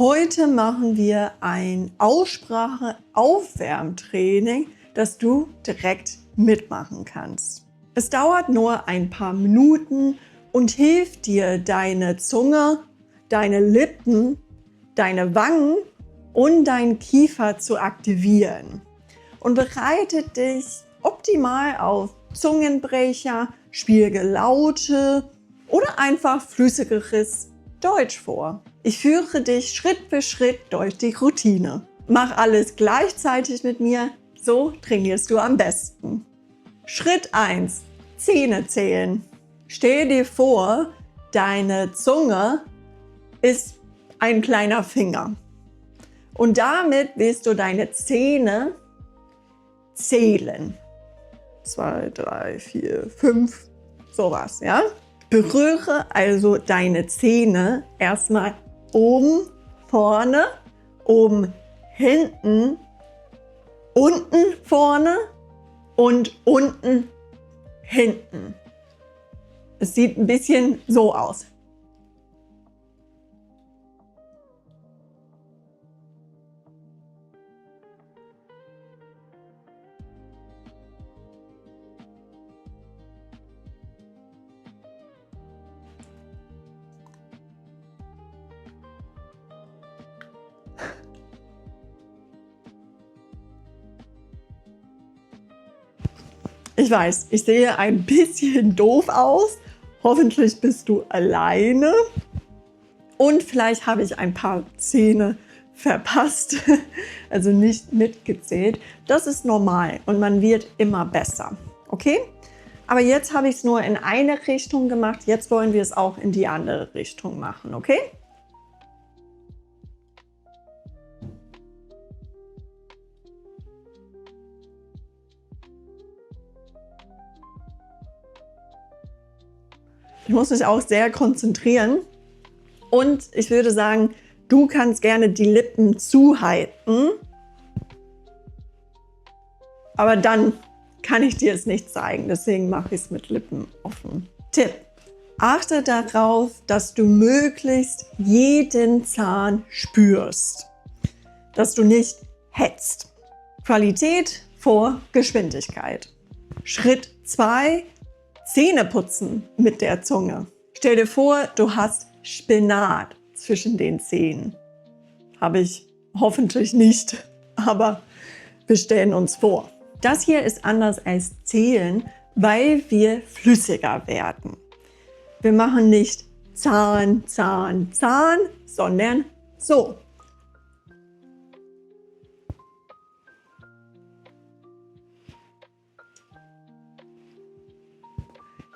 Heute machen wir ein Aussprache-Aufwärmtraining, das du direkt mitmachen kannst. Es dauert nur ein paar Minuten und hilft dir, deine Zunge, deine Lippen, deine Wangen und deinen Kiefer zu aktivieren und bereitet dich optimal auf Zungenbrecher, schwierige Laute oder einfach flüssigeres Deutsch vor. Ich führe dich Schritt für Schritt durch die Routine. Mach alles gleichzeitig mit mir, so trainierst du am besten. Schritt 1. Zähne zählen. Stell dir vor, deine Zunge ist ein kleiner Finger. Und damit willst du deine Zähne zählen. 2, 3, 4, 5, sowas, ja? Berühre also deine Zähne erstmal oben, vorne, oben, hinten, unten, vorne und unten, hinten. Es sieht ein bisschen so aus. Ich weiß, ich sehe ein bisschen doof aus. Hoffentlich bist du alleine. Und vielleicht habe ich ein paar Zähne verpasst, also nicht mitgezählt. Das ist normal und man wird immer besser. Okay? Aber jetzt habe ich es nur in eine Richtung gemacht. Jetzt wollen wir es auch in die andere Richtung machen. Okay? Ich muss mich auch sehr konzentrieren und ich würde sagen, du kannst gerne die Lippen zuhalten, aber dann kann ich dir es nicht zeigen, deswegen mache ich es mit Lippen offen. Tipp: Achte darauf, dass du möglichst jeden Zahn spürst, dass du nicht hetzt. Qualität vor Geschwindigkeit. Schritt 2: Zähne putzen mit der Zunge. Stell dir vor, du hast Spinat zwischen den Zähnen. Habe ich hoffentlich nicht, aber wir stellen uns vor. Das hier ist anders als Zählen, weil wir flüssiger werden. Wir machen nicht Zahn, Zahn, Zahn, sondern so.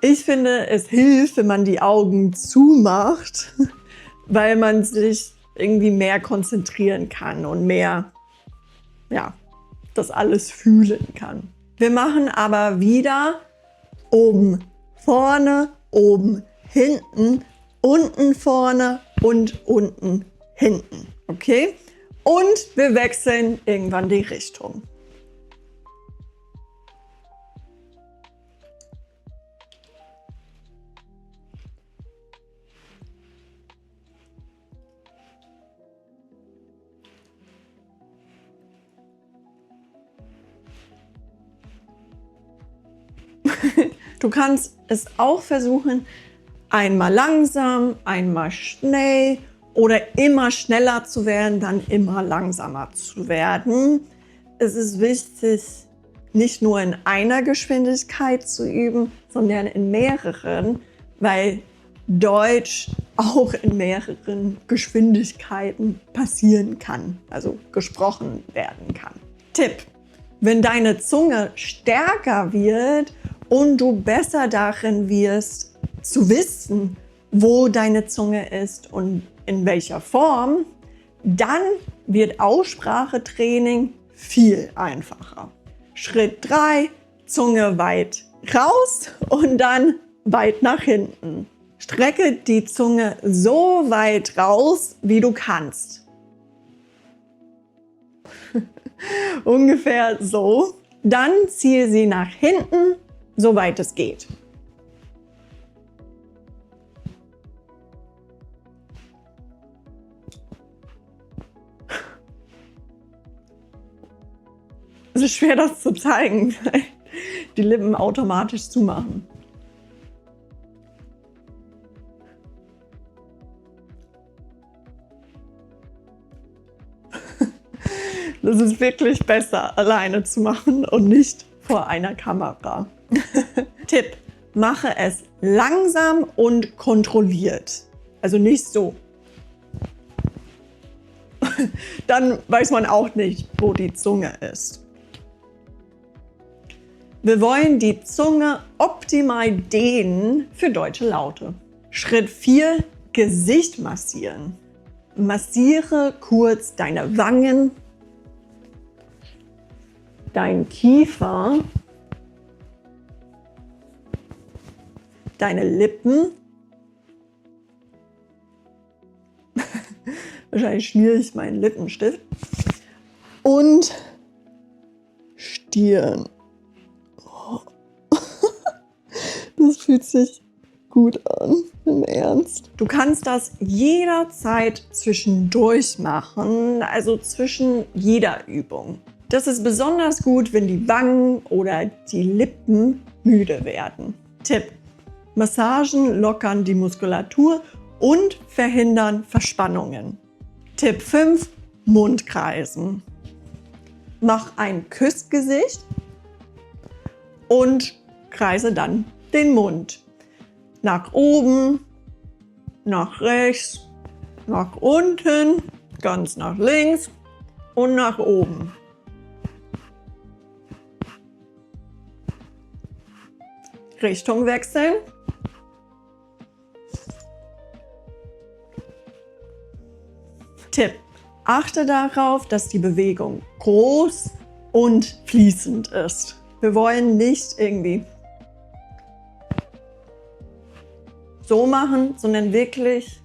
Ich finde, es hilft, wenn man die Augen zumacht, weil man sich irgendwie mehr konzentrieren kann und mehr, ja, das alles fühlen kann. Wir machen aber wieder oben, vorne, oben, hinten, unten, vorne und unten, hinten. Okay? Und wir wechseln irgendwann die Richtung. Du kannst es auch versuchen, einmal langsam, einmal schnell oder immer schneller zu werden, dann immer langsamer zu werden. Es ist wichtig, nicht nur in einer Geschwindigkeit zu üben, sondern in mehreren, weil Deutsch auch in mehreren Geschwindigkeiten passieren kann, also gesprochen werden kann. Tipp: Wenn deine Zunge stärker wird und du besser darin wirst, zu wissen, wo deine Zunge ist und in welcher Form, dann wird Aussprachetraining viel einfacher. Schritt 3, Zunge weit raus und dann weit nach hinten. Strecke die Zunge so weit raus, wie du kannst. Ungefähr so. Dann ziehe sie nach hinten, soweit es geht. ist schwer, das zu zeigen, weil die Lippen automatisch zumachen. Das ist wirklich besser, alleine zu machen und nicht vor einer Kamera. Tipp: Mache es langsam und kontrolliert. Also nicht so. Dann weiß man auch nicht, wo die Zunge ist. Wir wollen die Zunge optimal dehnen für deutsche Laute. Schritt 4: Gesicht massieren. Massiere kurz deine Wangen, dein Kiefer, deine Lippen. Wahrscheinlich schmiere ich meinen Lippenstift. Und Stirn. Oh. Das fühlt sich gut an, im Ernst. Du kannst das jederzeit zwischendurch machen, also zwischen jeder Übung. Das ist besonders gut, wenn die Wangen oder die Lippen müde werden. Tipp: Massagen lockern die Muskulatur und verhindern Verspannungen. Tipp 5: Mundkreisen. Mach ein Küssgesicht und kreise dann den Mund. Nach oben, nach rechts, nach unten, ganz nach links und nach oben. Richtung wechseln. Tipp: Achte darauf, dass die Bewegung groß und fließend ist. Wir wollen nicht irgendwie so machen, sondern wirklich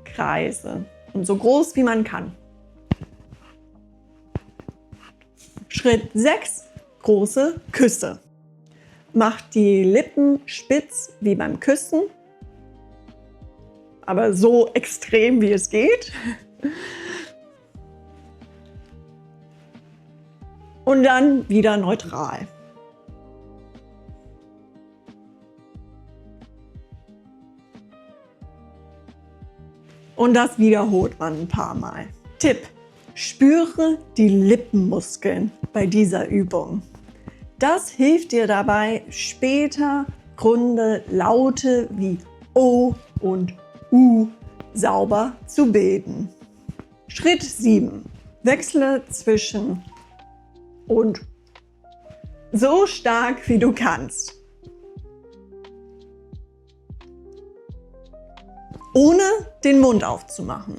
Kreise und so groß wie man kann. Schritt 6: Große Küsse. Mach die Lippen spitz wie beim Küssen, aber so extrem wie es geht. Und dann wieder neutral. Und das wiederholt man ein paar Mal. Tipp: Spüre die Lippenmuskeln bei dieser Übung. Das hilft dir dabei, später runde Laute wie O und U sauber zu bilden. Schritt 7: Wechsle zwischen und so stark wie du kannst. Ohne den Mund aufzumachen.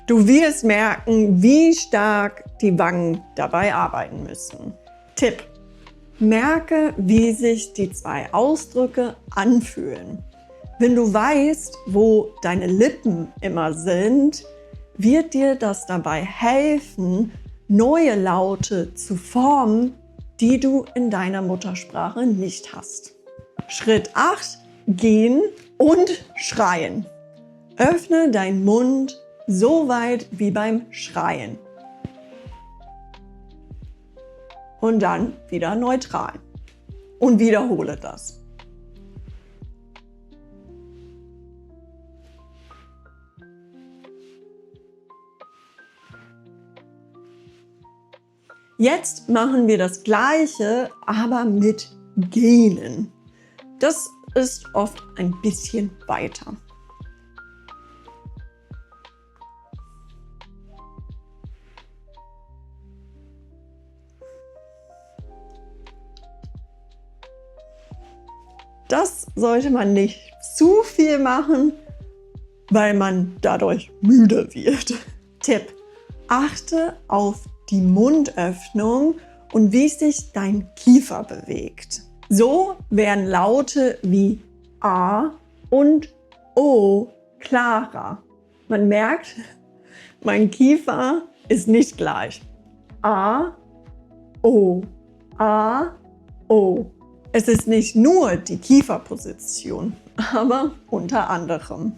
Du wirst merken, wie stark die Wangen dabei arbeiten müssen. Tipp: Merke, wie sich die zwei Ausdrücke anfühlen. Wenn du weißt, wo deine Lippen immer sind, wird dir das dabei helfen, neue Laute zu formen, die du in deiner Muttersprache nicht hast. Schritt 8: Gehen und schreien. Öffne deinen Mund so weit wie beim Schreien. Und dann wieder neutral. Und wiederhole das. Jetzt machen wir das Gleiche, aber mit Gähnen. Das ist oft ein bisschen weiter. Das sollte man nicht zu viel machen, weil man dadurch müde wird. Tipp: Achte auf die Mundöffnung und wie sich dein Kiefer bewegt. So werden Laute wie A und O klarer. Man merkt, mein Kiefer ist nicht gleich. A, O, A, O. Es ist nicht nur die Kieferposition, aber unter anderem.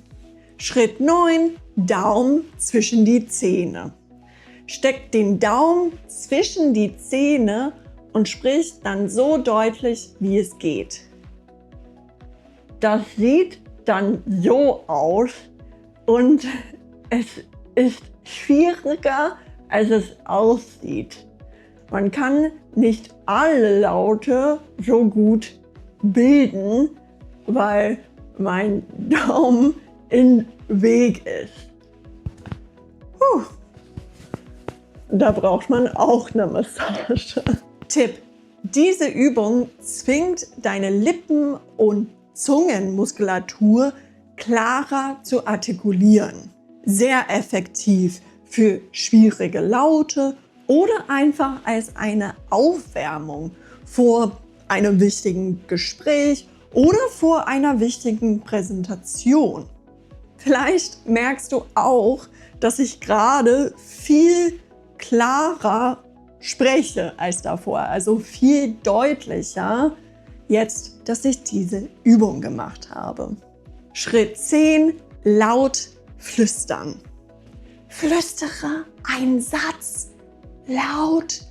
Schritt 9, Daumen zwischen die Zähne. Steck den Daumen zwischen die Zähne und sprich dann so deutlich, wie es geht. Das sieht dann so aus und es ist schwieriger, als es aussieht. Man kann nicht alle Laute so gut bilden, weil mein Daumen im Weg ist. Da braucht man auch eine Massage. Tipp: Diese Übung zwingt deine Lippen- und Zungenmuskulatur klarer zu artikulieren. Sehr effektiv für schwierige Laute oder einfach als eine Aufwärmung vor einem wichtigen Gespräch oder vor einer wichtigen Präsentation. Vielleicht merkst du auch, dass ich gerade viel klarer spreche als davor, also viel deutlicher, jetzt, dass ich diese Übung gemacht habe. Schritt 10, laut flüstern. Flüstere einen Satz laut,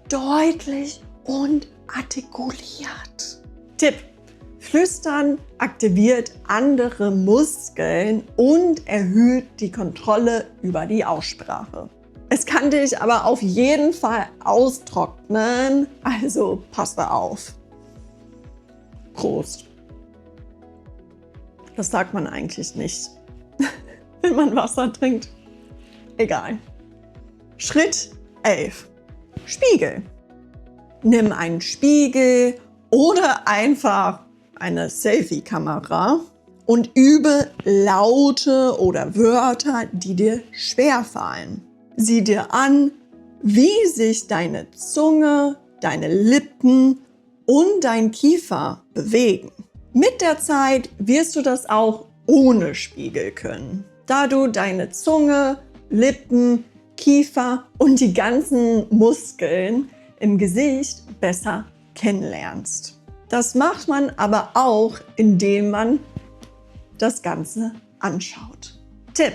deutlich und artikuliert. Tipp: Flüstern aktiviert andere Muskeln und erhöht die Kontrolle über die Aussprache. Es kann dich aber auf jeden Fall austrocknen, also pass da auf. Prost. Das sagt man eigentlich nicht, wenn man Wasser trinkt. Egal. Schritt 11. Spiegel. Nimm einen Spiegel oder einfach eine Selfie-Kamera und übe Laute oder Wörter, die dir schwerfallen. Sieh dir an, wie sich deine Zunge, deine Lippen und dein Kiefer bewegen. Mit der Zeit wirst du das auch ohne Spiegel können, da du deine Zunge, Lippen, Kiefer und die ganzen Muskeln im Gesicht besser kennenlernst. Das macht man aber auch, indem man das Ganze anschaut. Tipp: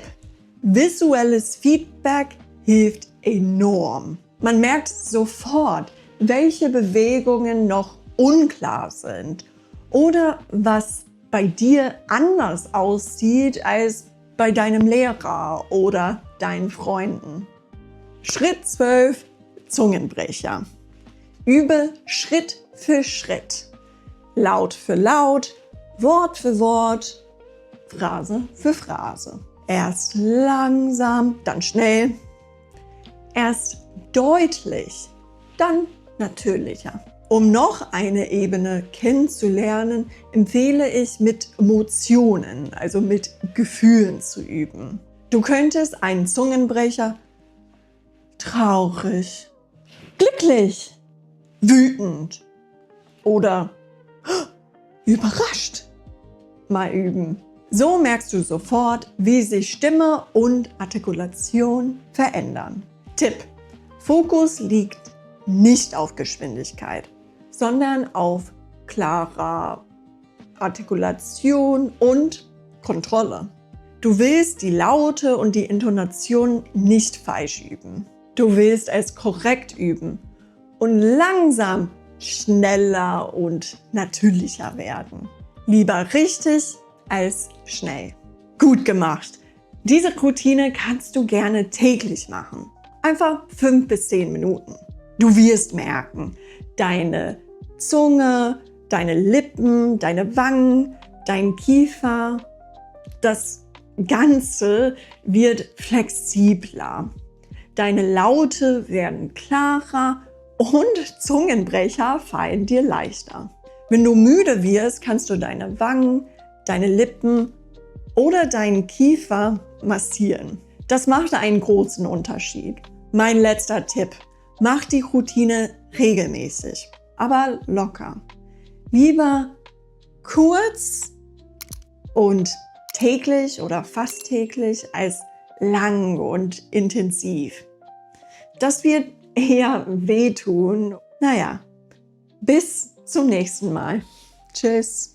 Visuelles Feedback hilft enorm. Man merkt sofort, welche Bewegungen noch unklar sind oder was bei dir anders aussieht als bei deinem Lehrer oder deinen Freunden. Schritt 12, Zungenbrecher. Übe Schritt für Schritt, Laut für Laut, Wort für Wort, Phrase für Phrase. Erst langsam, dann schnell. Erst deutlich, dann natürlicher. Um noch eine Ebene kennenzulernen, empfehle ich, mit Emotionen, also mit Gefühlen zu üben. Du könntest einen Zungenbrecher traurig, glücklich, wütend oder überrascht mal üben. So merkst du sofort, wie sich Stimme und Artikulation verändern. Tipp: Fokus liegt nicht auf Geschwindigkeit, sondern auf klarer Artikulation und Kontrolle. Du willst die Laute und die Intonation nicht falsch üben. Du willst es korrekt üben und langsam schneller und natürlicher werden. Lieber richtig als schnell. Gut gemacht! Diese Routine kannst du gerne täglich machen. Einfach 5 bis 10 Minuten. Du wirst merken, deine Zunge, deine Lippen, deine Wangen, dein Kiefer, das Ganze wird flexibler. Deine Laute werden klarer und Zungenbrecher fallen dir leichter. Wenn du müde wirst, kannst du deine Wangen, deine Lippen oder deinen Kiefer massieren. Das macht einen großen Unterschied. Mein letzter Tipp: Mach die Routine regelmäßig, aber locker. Lieber kurz und täglich oder fast täglich als lang und intensiv. Das wird eher wehtun. Naja, bis zum nächsten Mal. Tschüss.